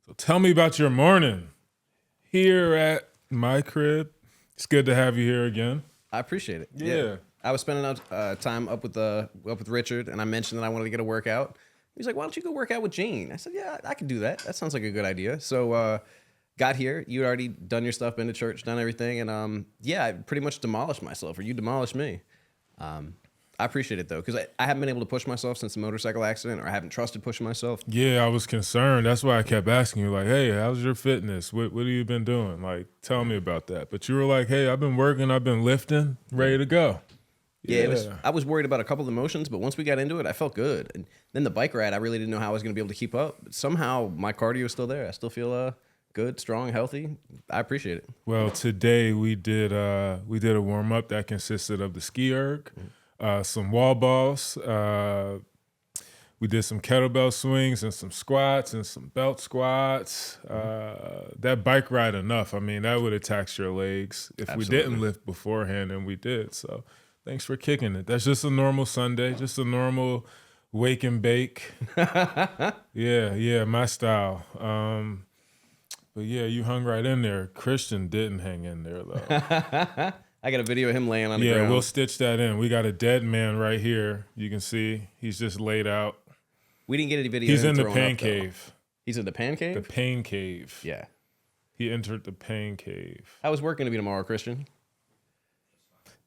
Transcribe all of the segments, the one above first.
So tell me about your morning here at my crib. It's good to have you here again. I appreciate it. Yeah. I was spending time up with Richard, and I mentioned that I wanted to get a workout. He's like, "Why don't you go work out with Gene?" I said, "Yeah, I can do that. That sounds like a good idea." So got here. You'd already done your stuff, been to church, done everything, and yeah, I pretty much demolished myself, or you demolished me. I appreciate it though, because I haven't been able to push myself since the motorcycle accident, or I haven't trusted pushing myself. Yeah, I was concerned. That's why I kept asking you, like, hey, how's your fitness? What have you been doing? Like, tell me about that. But you were like, hey, I've been working, I've been lifting, ready to go. Yeah, I was worried about a couple of emotions, but once we got into it, I felt good. And then the bike ride, I really didn't know how I was going to be able to keep up. But somehow my cardio is still there. I still feel good, strong, healthy. I appreciate it. Well, today we did a warm up that consisted of the ski erg, some wall balls. We did some kettlebell swings and some squats and some belt squats. That bike ride enough. I mean, that would have taxed your legs if we didn't lift beforehand, and we did. So thanks for kicking it. That's just a normal Sunday, just a normal wake and bake. Yeah, my style. But yeah, you hung right in there. Christian didn't hang in there though. I got a video of him laying on the Yeah, ground. we'll stitch that in. We got a dead man right here. You can see he's just laid out. We didn't get any video. He's of in him the throwing pain up, though. cave. He's in the pain cave? The pain cave. Yeah. He entered the pain cave. How was work going to be tomorrow, Christian?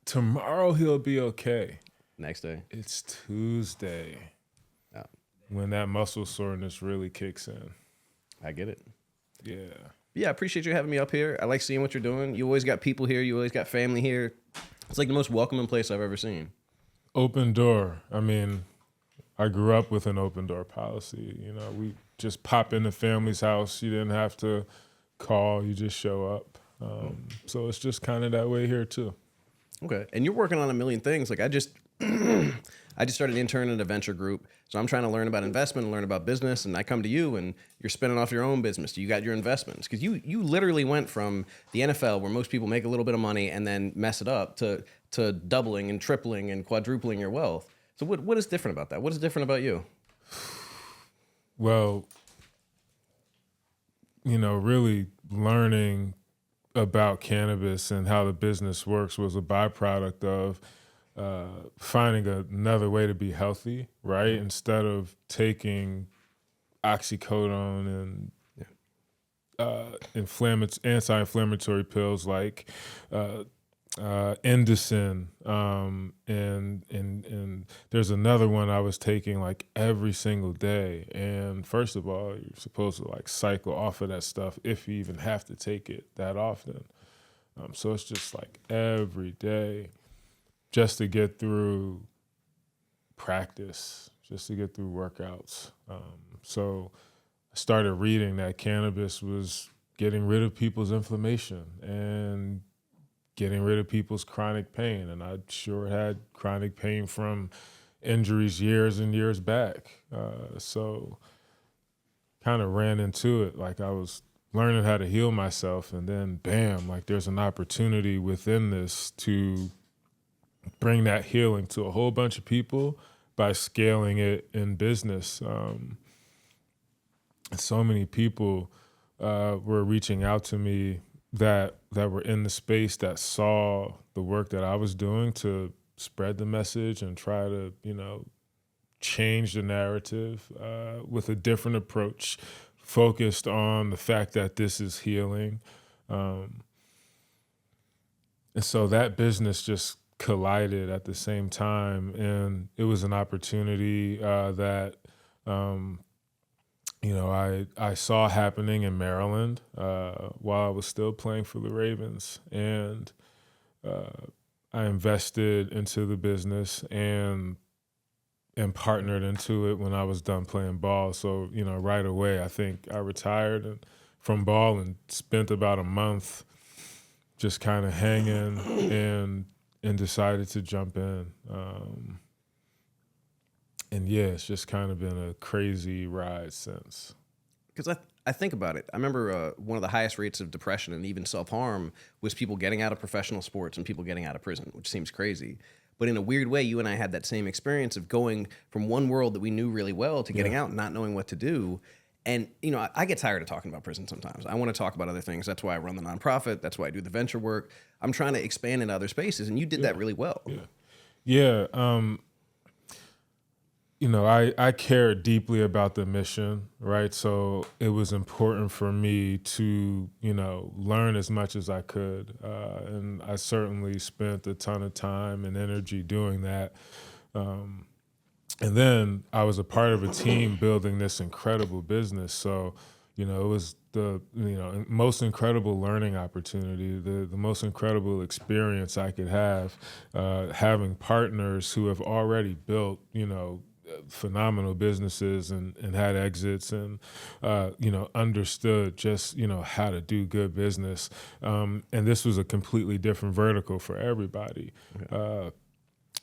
Tomorrow he'll be okay. Next day. It's Tuesday. Oh. When that muscle soreness really kicks in. I get it. Yeah. Yeah, I appreciate you having me up here. I like seeing what you're doing. You always got people here. You always got family here. It's like the most welcoming place I've ever seen. Open door. I mean, I grew up with an open door policy. You know, we just pop into family's house. You didn't have to call. You just show up. So it's just kind of that way here too. Okay. And you're working on a million things. Like I just started interning at a venture group. So I'm trying to learn about investment and learn about business. And I come to you and you're spinning off your own business. You got your investments. Because you literally went from the NFL, where most people make a little bit of money and then mess it up, to doubling and tripling and quadrupling your wealth. So what is different about that? What is different about you? Well, you know, really learning about cannabis and how the business works was a byproduct of finding another way to be healthy, right? Instead of taking oxycodone and anti-inflammatory pills like Indocin, and there's another one I was taking like every single day. And first of all, you're supposed to like cycle off of that stuff if you even have to take it that often. So it's just like every day, just to get through practice, just to get through workouts. So I started reading that cannabis was getting rid of people's inflammation and getting rid of people's chronic pain. And I sure had chronic pain from injuries years and years back. So kind of ran into it. Like I was learning how to heal myself, and then bam, like there's an opportunity within this to bring that healing to a whole bunch of people by scaling it in business. So many people were reaching out to me that were in the space, that saw the work that I was doing to spread the message and try to, you know, change the narrative with a different approach, focused on the fact that this is healing. And so that business just collided at the same time, and it was an opportunity that you know, I saw happening in Maryland while I was still playing for the Ravens, and I invested into the business and partnered into it when I was done playing ball. So, you know, right away, I think I retired from ball and spent about a month just kind of hanging and decided to jump in. And yeah, it's just kind of been a crazy ride since. Because I think about it. I remember one of the highest rates of depression and even self-harm was people getting out of professional sports and people getting out of prison, which seems crazy. But in a weird way, you and I had that same experience of going from one world that we knew really well to getting out and not knowing what to do. And, I get tired of talking about prison sometimes. I want to talk about other things. That's why I run the nonprofit. That's why I do the venture work. I'm trying to expand into other spaces, and you did that really well. Yeah. I care deeply about the mission, right? So it was important for me to, learn as much as I could. And I certainly spent a ton of time and energy doing that. And then I was a part of a team building this incredible business. So, it was the most incredible learning opportunity, the most incredible experience I could have, having partners who have already built, phenomenal businesses and had exits and, understood just, how to do good business. And this was a completely different vertical for everybody.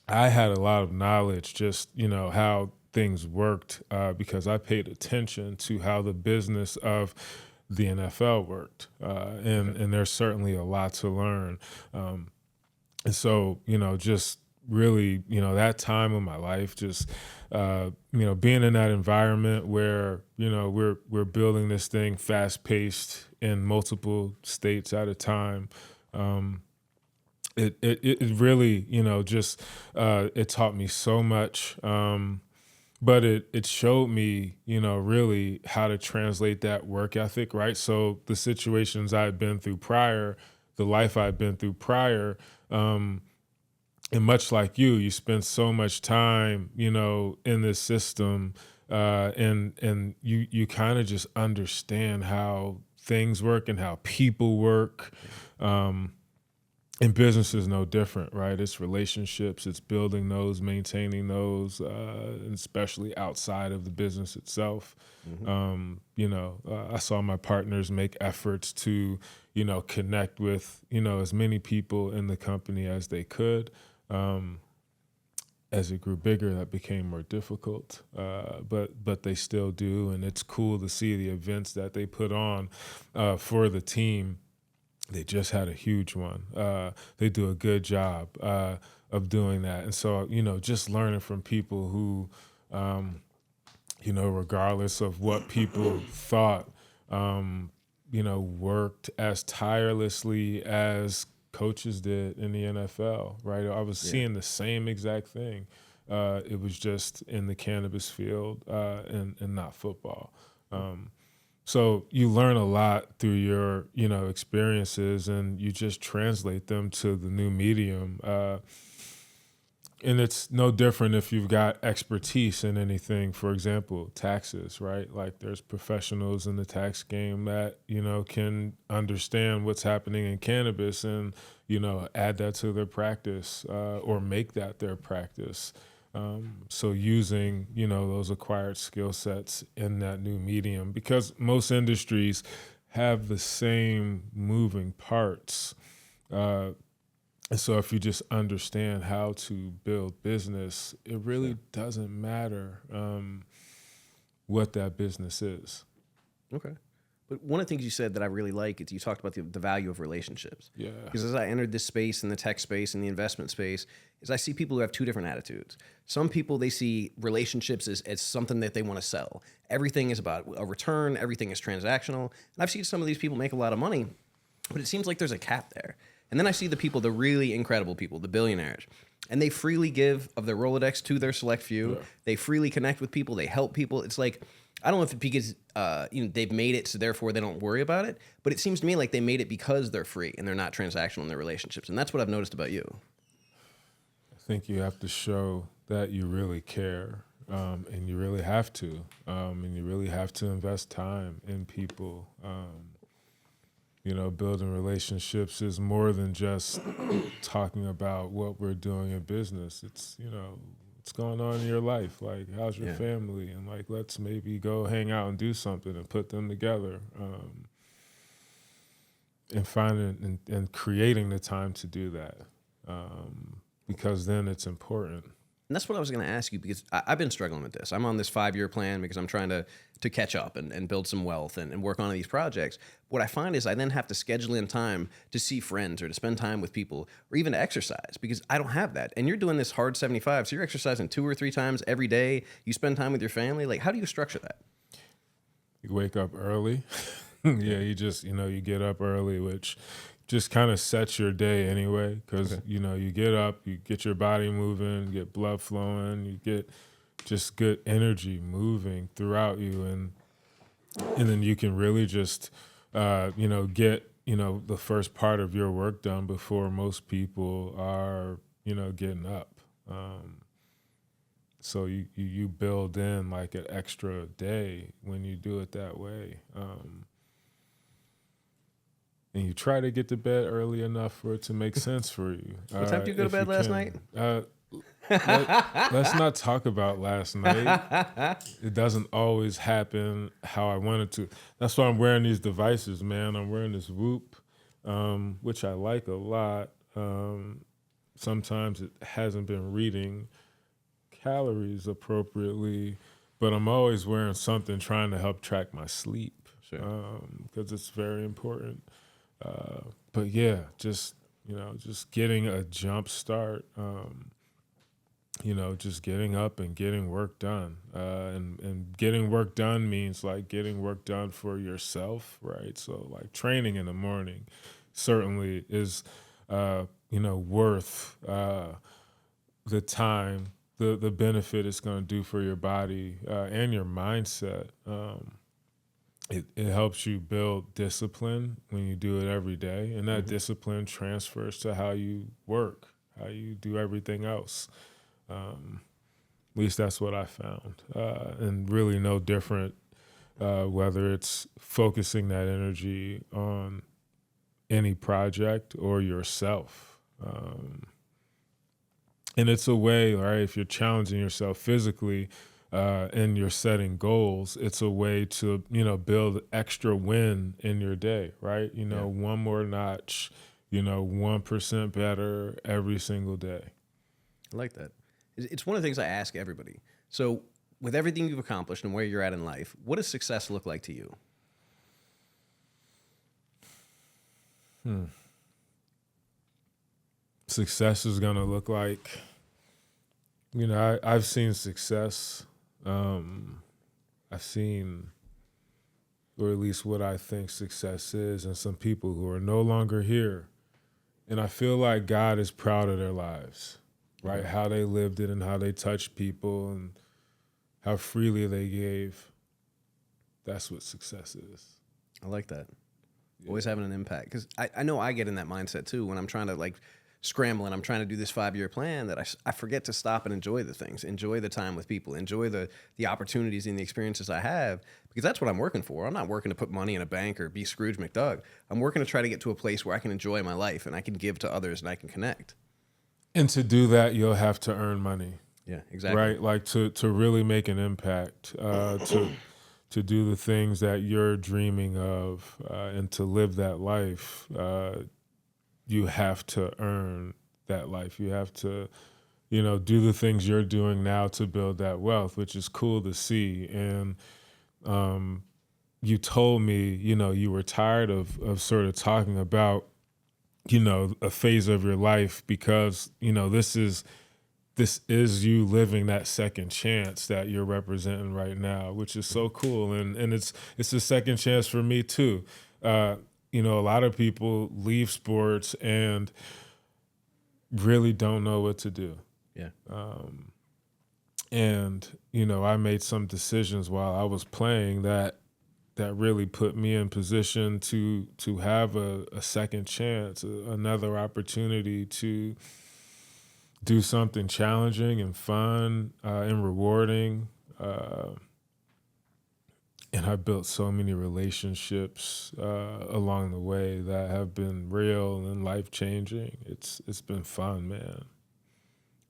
I had a lot of knowledge, just, how things worked because I paid attention to how the business of the NFL worked. And there's certainly a lot to learn. And so, just really, that time of my life, just, being in that environment where, we're building this thing fast paced in multiple states at a time. It really, just it taught me so much, but it showed me, really how to translate that work ethic, right? So the situations I had been through prior, the life I'd been through prior, and much like you spend so much time, in this system, and you kind of just understand how things work and how people work. And business is no different, right? It's relationships, it's building those, maintaining those, and especially outside of the business itself. I saw my partners make efforts to, connect with, as many people in the company as they could. As it grew bigger, that became more difficult, but they still do, and it's cool to see the events that they put on for the team. They just had a huge one. They do a good job of doing that. And so, just learning from people who, regardless of what people thought, worked as tirelessly as coaches did in the NFL, right? I was seeing the same exact thing. It was just in the cannabis field and not football. So you learn a lot through your, experiences, and you just translate them to the new medium. And it's no different if you've got expertise in anything. For example, taxes, right? Like there's professionals in the tax game that, can understand what's happening in cannabis and, add that to their practice or make that their practice. So using, those acquired skill sets in that new medium, because most industries have the same moving parts. And so if you just understand how to build business, it really doesn't matter what that business is. Okay. But one of the things you said that I really like is you talked about the value of relationships. Yeah. Because as I entered this space, in the tech space, in the investment space, is I see people who have two different attitudes. Some people, they see relationships as something that they want to sell. Everything is about a return. Everything is transactional. And I've seen some of these people make a lot of money, but it seems like there's a cap there. And then I see the people, the really incredible people, the billionaires, and they freely give of their Rolodex to their select few. Yeah. They freely connect with people. They help people. It's like, I don't know if it's because they've made it, so therefore they don't worry about it. But it seems to me like they made it because they're free and they're not transactional in their relationships. And that's what I've noticed about you. I think you have to show that you really care, and you really have to. And you really have to invest time in people. Building relationships is more than just talking about what we're doing in business. It's, what's going on in your life? Like, how's your family? And like, let's maybe go hang out and do something and put them together. And finding and creating the time to do that. Because then it's important. And that's what I was going to ask you, because I've been struggling with this. I'm on this 5-year plan because I'm trying to catch up and build some wealth and work on these projects. What I find is I then have to schedule in time to see friends or to spend time with people or even to exercise, because I don't have that. And you're doing this hard 75, so you're exercising 2 or 3 times every day. You spend time with your family. Like, how do you structure that? You wake up early. Yeah, you just, you get up early, which just kind of sets your day anyway, because, you get up, you get your body moving, you get blood flowing, you get just good energy moving throughout you. And then you can really just, get, the first part of your work done before most people are, getting up. So you build in like an extra day when you do it that way. And you try to get to bed early enough for it to make sense for you. What time did you go to bed last night? Let's not talk about last night. It doesn't always happen how I want it to. That's why I'm wearing these devices, man. I'm wearing this Whoop, which I like a lot. Sometimes it hasn't been reading calories appropriately, but I'm always wearing something trying to help track my sleep. Sure. Because it's very important. But yeah, just getting a jump start. Just getting up and getting work done. And getting work done means like getting work done for yourself, right? So like training in the morning certainly is, worth the time, the benefit it's going to do for your body and your mindset. It helps you build discipline when you do it every day, and that discipline transfers to how you work, how you do everything else. At least that's what I found. And really no different whether it's focusing that energy on any project or yourself. And it's a way, right, if you're challenging yourself physically and you're setting goals, it's a way to, build extra win in your day, right? One more notch, 1% better every single day. I like that. It's one of the things I ask everybody. So with everything you've accomplished and where you're at in life, what does success look like to you? Success is going to look like, I've seen success. I've seen, or at least what I think success is, and some people who are no longer here. And I feel like God is proud of their lives, right? How they lived it and how they touched people and how freely they gave. That's what success is. I like that. Yeah. Always having an impact. Because I know I get in that mindset too when I'm trying to like scramble and I'm trying to do this 5-year plan that I forget to stop and enjoy the things, enjoy the time with people, enjoy the opportunities and the experiences I have, because that's what I'm working for. I'm not working to put money in a bank or be Scrooge McDuck. I'm working to try to get to a place where I can enjoy my life and I can give to others and I can connect. And to do that, you'll have to earn money. Yeah, exactly. Right? Like to really make an impact, to do the things that you're dreaming of and to live that life, you have to earn that life. You have to, do the things you're doing now to build that wealth, which is cool to see. And you told me, you were tired of sort of talking about, a phase of your life because, this is you living that second chance that you're representing right now, which is so cool. And it's a second chance for me too. A lot of people leave sports and really don't know what to do. Yeah. And I made some decisions while I was playing that really put me in position to have a second chance, another opportunity to do something challenging and fun and rewarding. And I built so many relationships along the way that have been real and life-changing. It's been fun, man.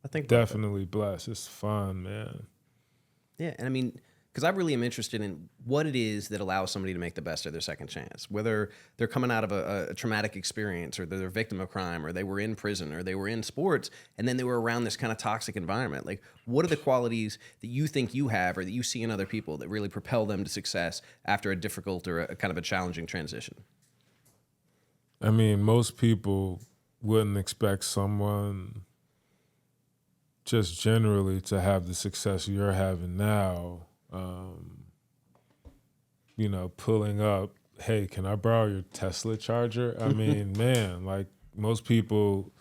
I think definitely blessed. It's fun, man. Yeah, and I mean, because I really am interested in what it is that allows somebody to make the best of their second chance, whether they're coming out of a traumatic experience or they're a victim of crime or they were in prison or they were in sports and then they were around this kind of toxic environment. Like, what are the qualities that you think you have or that you see in other people that really propel them to success after a difficult or a kind of a challenging transition? I mean, most people wouldn't expect someone just generally to have the success you're having now. pulling up, hey, can I borrow your Tesla charger? I mean, man, like most people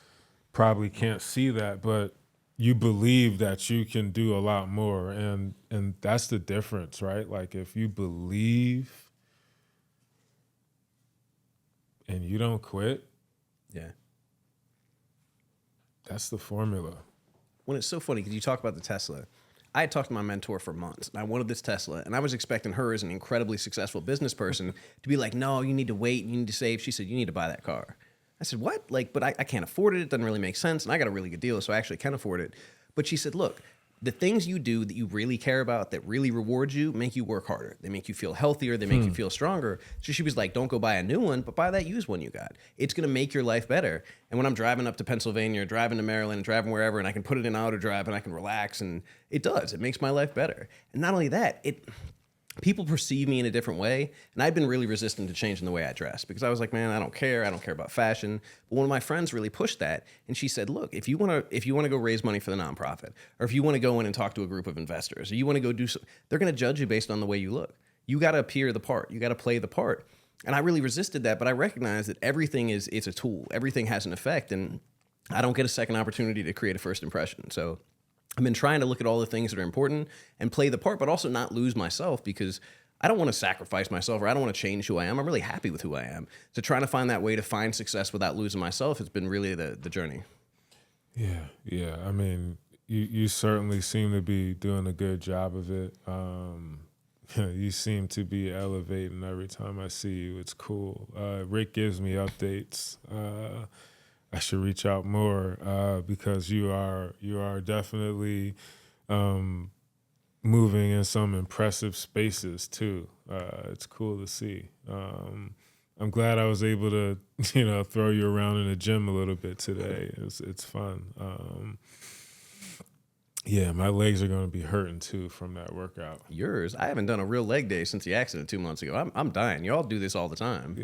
probably can't see that, but you believe that you can do a lot more. And that's the difference, right? Like if you believe and you don't quit, Yeah. that's the formula. When it's so funny because you talk about the Tesla. I had talked to my mentor for months, and I wanted this Tesla, and I was expecting her as an incredibly successful business person to be like, no, you need to wait, you need to save. She said, you need to buy that car. I said, what? Like, but I can't afford it. It doesn't really make sense, and I got a really good deal, so I actually can afford it. But she said, look, the things you do that you really care about, that really reward you, make you work harder. They make you feel healthier. They make you feel stronger. So she was like, don't go buy a new one, but buy that used one you got. It's going to make your life better. And when I'm driving up to Pennsylvania, driving to Maryland, driving wherever, and I can put it in auto drive and I can relax, and it does. It makes my life better. And not only that, people perceive me in a different way. And I've been really resistant to changing the way I dress because I was like, man, I don't care. I don't care about fashion. But one of my friends really pushed that. And she said, look, if you want to go raise money for the nonprofit, or if you want to go in and talk to a group of investors, or you want to go do something, they're going to judge you based on the way you look. You got to appear the part. You got to play the part. And I really resisted that, but I recognize that everything it's a tool. Everything has an effect. And I don't get a second opportunity to create a first impression. So I've been trying to look at all the things that are important and play the part, but also not lose myself because I don't want to sacrifice myself or I don't want to change who I am. I'm really happy with who I am. So trying to find that way to find success without losing myself has been really the journey. Yeah. I mean, you certainly seem to be doing a good job of it. You seem to be elevating every time I see you. It's cool. Rick gives me updates. I should reach out more because you are definitely moving in some impressive spaces too. It's cool to see. I'm glad I was able to throw you around in the gym a little bit today. It's fun. Yeah, my legs are going to be hurting too from that workout. Yours? I haven't done a real leg day since the accident 2 months ago. I'm dying. Y'all do this all the time.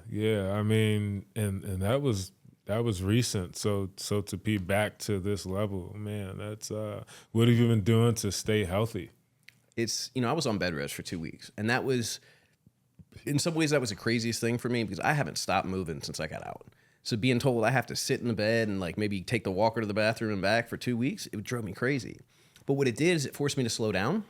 Yeah. I mean, and that was recent. So to be back to this level, man, that's what have you been doing to stay healthy? It's I was on bed rest for 2 weeks, and that was, in some ways, that was the craziest thing for me because I haven't stopped moving since I got out. So being told I have to sit in the bed and like maybe take the walker to the bathroom and back for 2 weeks, it drove me crazy. But what it did is it forced me to slow down.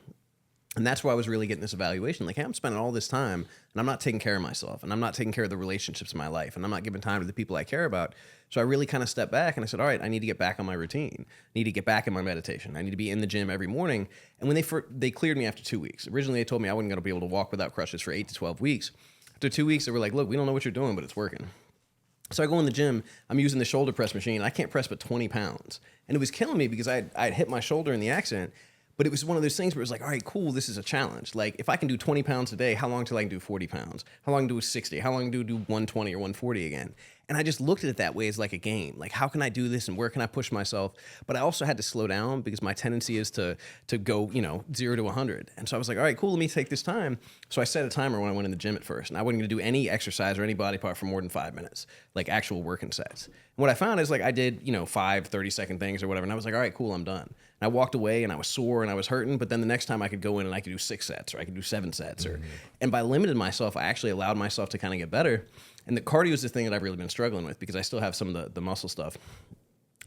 And that's why I was really getting this evaluation. Like, hey, I'm spending all this time and I'm not taking care of myself and I'm not taking care of the relationships in my life and I'm not giving time to the people I care about. So I really kind of stepped back and I said, all right, I need to get back on my routine. I need to get back in my meditation. I need to be in the gym every morning. And when they cleared me after 2 weeks, originally they told me I wasn't going to be able to walk without crutches for 8 to 12 weeks. After 2 weeks, they were like, look, we don't know what you're doing, but it's working. So I go in the gym, I'm using the shoulder press machine. I can't press but 20 pounds. And it was killing me because I'd hit my shoulder in the accident. But it was one of those things where it was like, all right, cool, this is a challenge. Like, if I can do 20 pounds a day, how long till I can do 40 pounds? How long do 60? How long do 120 or 140 again? And I just looked at it that way as like a game. Like, how can I do this and where can I push myself? But I also had to slow down because my tendency is to go, 0 to 100. And so I was like, all right, cool, let me take this time. So I set a timer when I went in the gym at first. And I wasn't going to do any exercise or any body part for more than 5 minutes, like actual working sets. And what I found is like I did, 5 30-second things or whatever. And I was like, all right, cool, I'm done. And I walked away and I was sore and I was hurting, but then the next time I could go in and I could do 6 sets or I could do 7 sets. And by limiting myself, I actually allowed myself to kind of get better. And the cardio is the thing that I've really been struggling with because I still have some of the muscle stuff.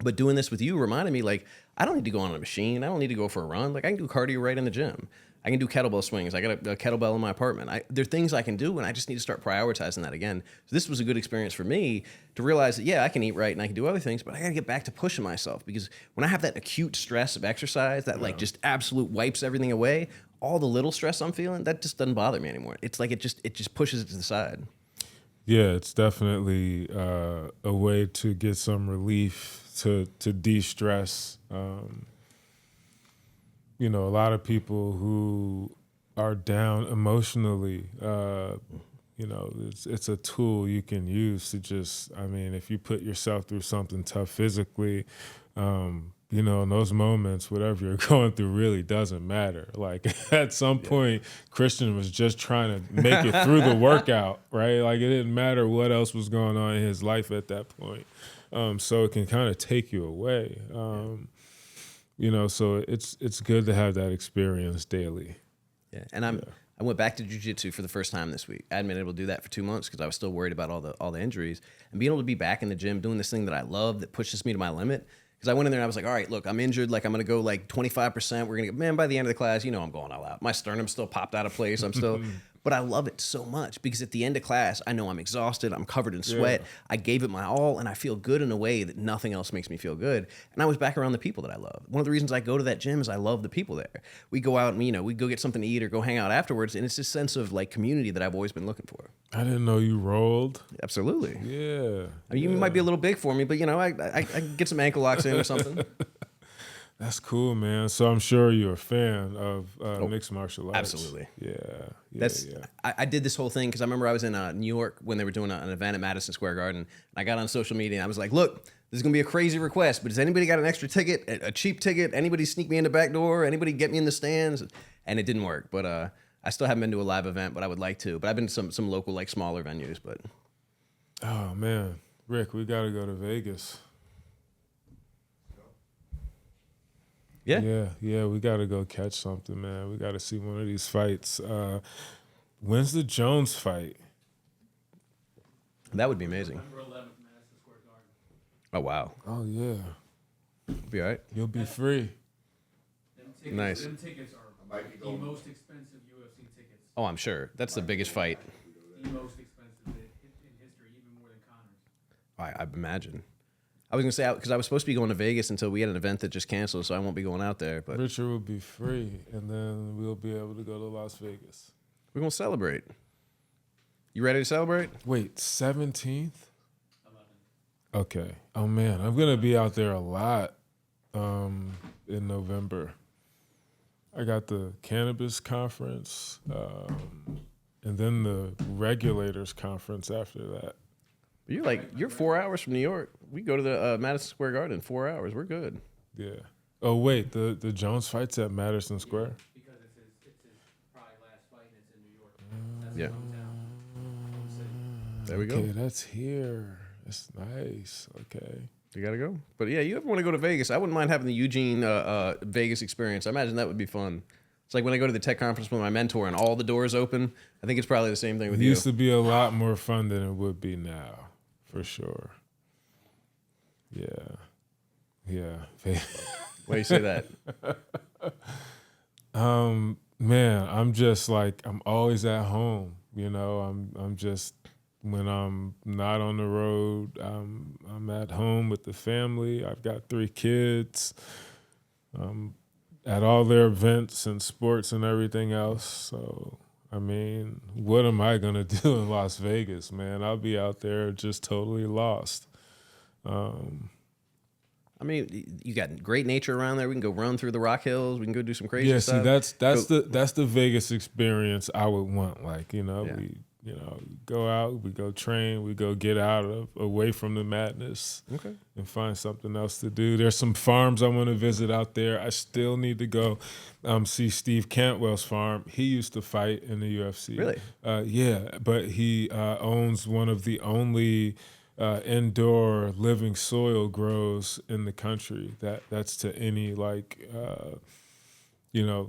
But doing this with you reminded me, like, I don't need to go on a machine. I don't need to go for a run. Like, I can do cardio right in the gym. I can do kettlebell swings. I got a kettlebell in my apartment. There are things I can do, and I just need to start prioritizing that again. So this was a good experience for me to realize that, yeah, I can eat right and I can do other things, but I got to get back to pushing myself because when I have that acute stress of exercise that like just absolute wipes everything away, all the little stress I'm feeling, that just doesn't bother me anymore. It's like it just pushes it to the side. Yeah, it's definitely a way to get some relief, to de-stress. A lot of people who are down emotionally, it's a tool you can use to just, if you put yourself through something tough physically, in those moments, whatever you're going through really doesn't matter. Like at some point, Christian was just trying to make it through the workout, right? Like it didn't matter what else was going on in his life at that point. So it can kind of take you away. So it's good to have that experience daily. Yeah, and I went back to jiu-jitsu for the first time this week. I hadn't been able to do that for 2 months because I was still worried about all the injuries. And being able to be back in the gym doing this thing that I love that pushes me to my limit. Because I went in there and I was like, all right, look, I'm injured. Like, I'm going to go like 25%. We're going to get, man, by the end of the class, you know, I'm going all out. My sternum still popped out of place. I'm still, but I love it so much because at the end of class, I know I'm exhausted. I'm covered in sweat. Yeah. I gave it my all and I feel good in a way that nothing else makes me feel good. And I was back around the people that I love. One of the reasons I go to that gym is I love the people there. We go out and, you know, we go get something to eat or go hang out afterwards. And it's this sense of like community that I've always been looking for. I didn't know you rolled. Absolutely. Yeah. I mean, you might be a little big for me, but you know, I can get some ankle locks in or something. That's cool, man. So I'm sure you're a fan of mixed martial arts. Absolutely. Yeah. I did this whole thing because I remember I was in New York when they were doing an event at Madison Square Garden. And I got on social media and I was like, look, this is going to be a crazy request, but does anybody got an extra ticket, a cheap ticket? Anybody sneak me in the back door? Anybody get me in the stands? And it didn't work. But I still haven't been to a live event, but I would like to. But I've been to some local, like smaller venues. But oh, man. Rick, we got to go to Vegas. Yeah. Yeah, we got to go catch something, man. We got to see one of these fights. When's the Jones fight? That would be amazing. November 11th, Madison Square Garden. Oh, wow. Oh, yeah. Be all right. You'll be free. Nice. Them tickets are the most expensive UFC tickets. Oh, I'm sure. That's the biggest fight. The most expensive in history, even more than Connor's. I imagine. I was going to say, because I was supposed to be going to Vegas until we had an event that just canceled, so I won't be going out there. But Richard will be free, and then we'll be able to go to Las Vegas. we're going to celebrate. You ready to celebrate? Wait, 17th? 11th. Okay. Oh, man. I'm going to be out there a lot in November. I got the cannabis conference, and then the regulators conference after that. You're 4 hours from New York. We go to the Madison Square Garden in 4 hours. We're good. Yeah. Oh, wait. The Jones fight's at Madison Square? Because it's his probably last fight and it's in New York. That's his hometown. There we go. Okay, that's here. That's nice. Okay. You got to go. But yeah, you ever want to go to Vegas? I wouldn't mind having the Eugene Vegas experience. I imagine that would be fun. It's like when I go to the tech conference with my mentor and all the doors open. I think it's probably the same thing with It you. used to be a lot more fun than it would be now, for sure. Yeah. Why do you say that? Man, I'm just like, I'm always at home. You know, I'm just, when I'm not on the road, I'm at home with the family. I've got 3 kids. At all their events and sports and everything else. So, I mean, what am I going to do in Las Vegas, man? I'll be out there just totally lost. I mean, you got great nature around there. We can go run through the Rock Hills. We can go do some crazy stuff. See, that's the Vegas experience I would want. Like, you know, Yeah. we go out, we go train, we go get away from the madness, Okay. and find something else to do. There's some farms I want to visit out there. I still need to go see Steve Cantwell's farm. He used to fight in the UFC. Really? Yeah, but he owns one of the only indoor living soil grows in the country that's to any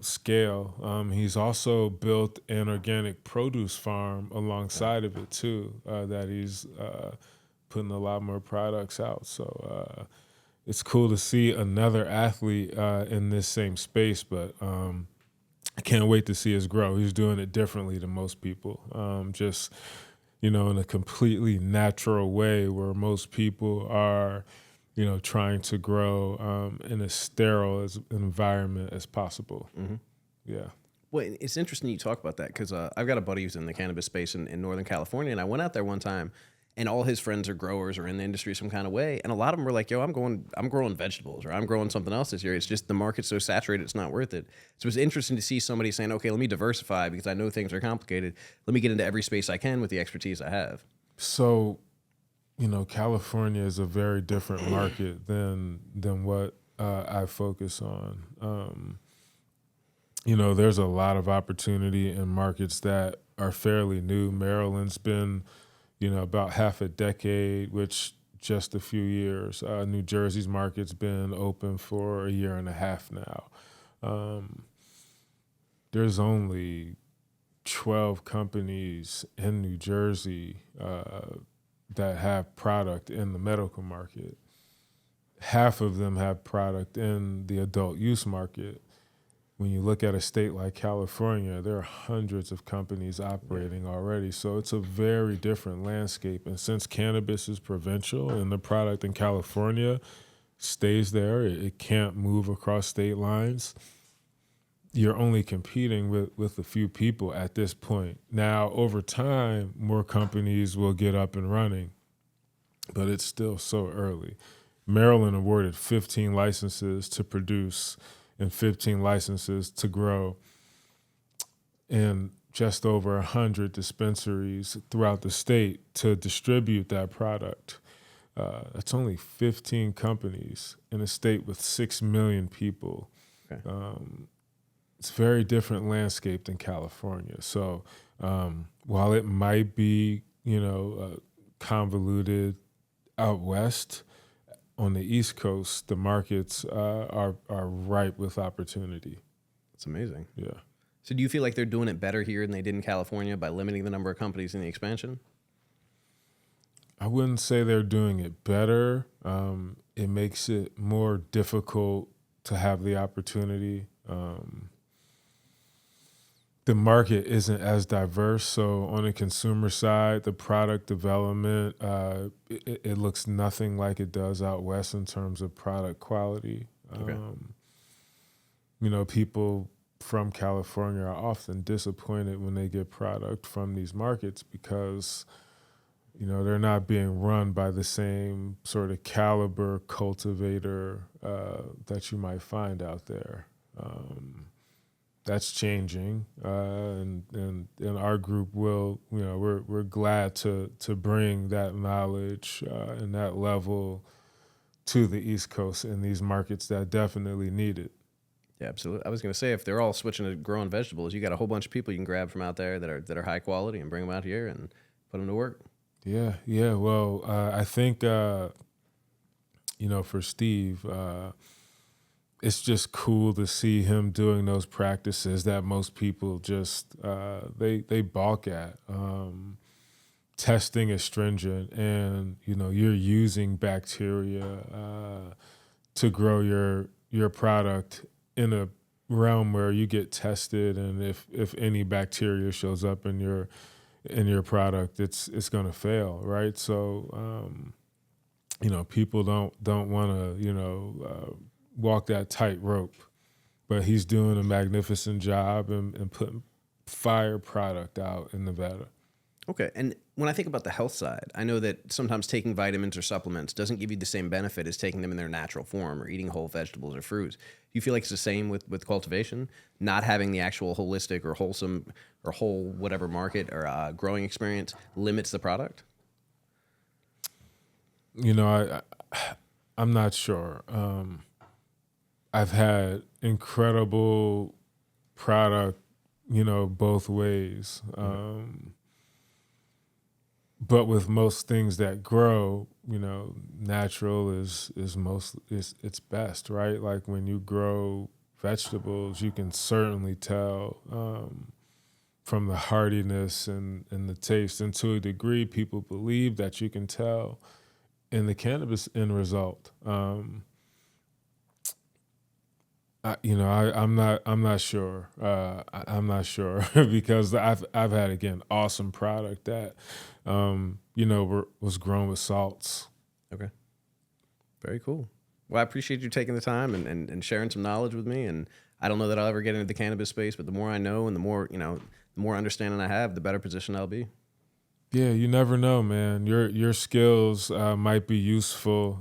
scale. He's also built an organic produce farm alongside of it too, that he's putting a lot more products out. So it's cool to see another athlete in this same space, but I can't wait to see us grow. He's doing it differently than most people. Just, in a completely natural way where most people are, trying to grow in as sterile environment as possible. Mm-hmm. Yeah. Well, it's interesting you talk about that because I've got a buddy who's in the cannabis space in Northern California, and I went out there one time, and all his friends are growers or in the industry some kind of way, and a lot of them were like, "Yo, I'm growing vegetables, or I'm growing something else this year. It's just the market's so saturated, it's not worth it." So it's interesting to see somebody saying, "Okay, let me diversify because I know things are complicated. Let me get into every space I can with the expertise I have." So, California is a very different market than what I focus on. There's a lot of opportunity in markets that are fairly new. Maryland's been, about half a decade, which just a few years. New Jersey's market's been open for a year and a half now. There's only 12 companies in New Jersey that have product in the medical market. Half of them have product in the adult use market. When you look at a state like California, there are hundreds of companies operating already. So it's a very different landscape. And since cannabis is provincial and the product in California stays there, it can't move across state lines, you're only competing with a few people at this point. Now, over time, more companies will get up and running, but it's still so early. Maryland awarded 15 licenses to produce and 15 licenses to grow, and just over 100 dispensaries throughout the state to distribute that product. That's only 15 companies in a state with 6 million people. Okay. It's a very different landscape than California. So while it might be, convoluted out west, on the East Coast, the markets are ripe with opportunity. It's amazing. Yeah. So do you feel like they're doing it better here than they did in California by limiting the number of companies in the expansion? I wouldn't say they're doing it better. It makes it more difficult to have the opportunity. The market isn't as diverse. So on the consumer side, the product development, it looks nothing like it does out west in terms of product quality. Okay. People from California are often disappointed when they get product from these markets because, they're not being run by the same sort of caliber cultivator that you might find out there. That's changing, and our group will, we're glad to bring that knowledge and that level to the East Coast in these markets that definitely need it. Yeah, absolutely. I was going to say, if they're all switching to growing vegetables, you got a whole bunch of people you can grab from out there that are high quality and bring them out here and put them to work. Yeah. Well, I think for Steve, it's just cool to see him doing those practices that most people just they balk at. Testing is stringent, and you're using bacteria to grow your product in a realm where you get tested, and if any bacteria shows up in your product, it's going to fail, right? So people don't want to walk that tightrope, but he's doing a magnificent job and putting fire product out in Nevada. Okay. And when I think about the health side, I know that sometimes taking vitamins or supplements doesn't give you the same benefit as taking them in their natural form or eating whole vegetables or fruits. You feel like it's the same with cultivation, not having the actual holistic or wholesome or whole whatever market or growing experience limits the product? I'm not sure. I've had incredible product, both ways. But with most things that grow, natural is it's best, right? Like when you grow vegetables, you can certainly tell from the hardiness and the taste. And to a degree, people believe that you can tell in the cannabis end result. I'm not sure. I'm not sure because I've had, again, awesome product that was grown with salts. Okay. Very cool. Well, I appreciate you taking the time and sharing some knowledge with me. And I don't know that I'll ever get into the cannabis space, but the more I know and the more understanding I have, the better position I'll be. Yeah, you never know, man. Your skills might be useful.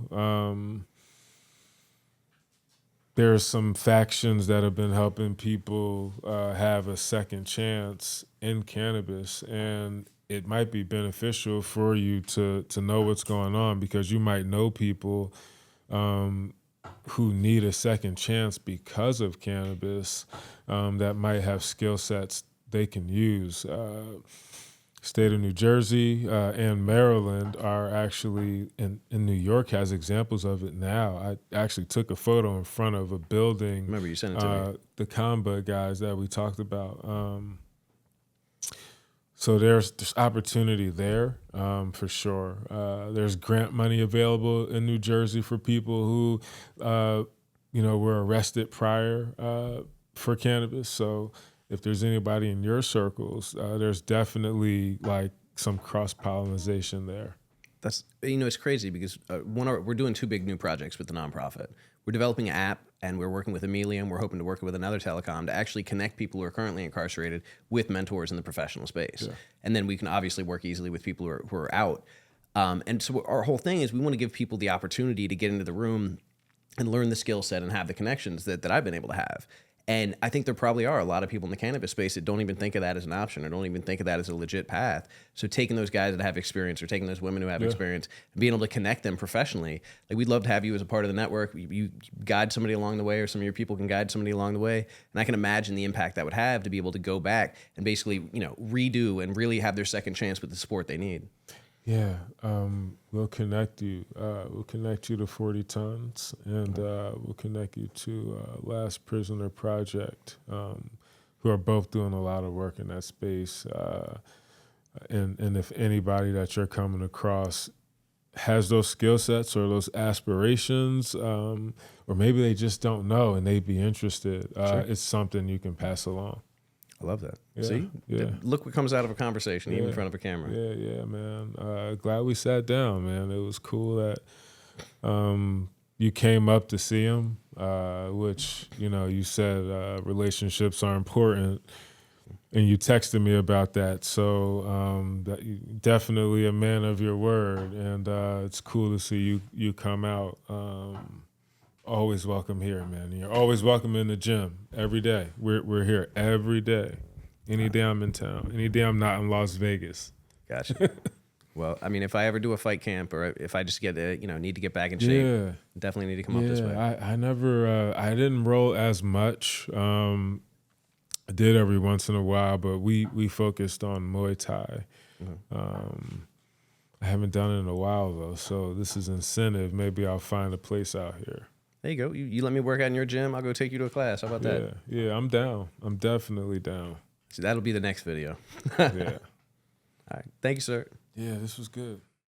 There are some factions that have been helping people have a second chance in cannabis, and it might be beneficial for you to know what's going on because you might know people who need a second chance because of cannabis that might have skill sets they can use. State of New Jersey and Maryland are actually, in New York has examples of it now. I actually took a photo in front of a building. Remember you sent it to me. The Kamba guys that we talked about. So there's opportunity there for sure. There's grant money available in New Jersey for people who, were arrested prior for cannabis. So if there's anybody in your circles, there's definitely like some cross-pollination there. That's, it's crazy because we're doing 2 big new projects with the nonprofit. We're developing an app, and we're working with Amelia, and we're hoping to work with another telecom to actually connect people who are currently incarcerated with mentors in the professional space. Yeah. And then we can obviously work easily with people who are out. And so our whole thing is we want to give people the opportunity to get into the room and learn the skill set and have the connections that I've been able to have. And I think there probably are a lot of people in the cannabis space that don't even think of that as an option or don't even think of that as a legit path. So taking those guys that have experience or taking those women who have experience and being able to connect them professionally, like we'd love to have you as a part of the network. You guide somebody along the way, or some of your people can guide somebody along the way. And I can imagine the impact that would have to be able to go back and basically, redo and really have their second chance with the support they need. Yeah, we'll connect you. We'll connect you to 40 Tons, and we'll connect you to Last Prisoner Project, who are both doing a lot of work in that space. And if anybody that you're coming across has those skill sets or those aspirations, or maybe they just don't know and they'd be interested, it's something you can pass along. I love that. Yeah, See? yeah. Look what comes out of a conversation, even in front of a camera. Yeah, man. Glad we sat down, man. It was cool that you came up to see him, which, you said relationships are important, and you texted me about that. So that you definitely a man of your word, and it's cool to see you come out. Always welcome here, man. You're always welcome in the gym every day. We're here every day. Any day I'm in town. Any day I'm not in Las Vegas. Gotcha. Well, I mean, if I ever do a fight camp, or if I just get need to get back in shape, definitely need to come up this way. I never, I didn't roll as much. I did every once in a while, but we focused on Muay Thai. I haven't done it in a while though, so this is incentive. Maybe I'll find a place out here. There you go. You let me work out in your gym. I'll go take you to a class. How about that? Yeah, I'm down. I'm definitely down. So that'll be the next video. Yeah. All right. Thank you, sir. Yeah, this was good.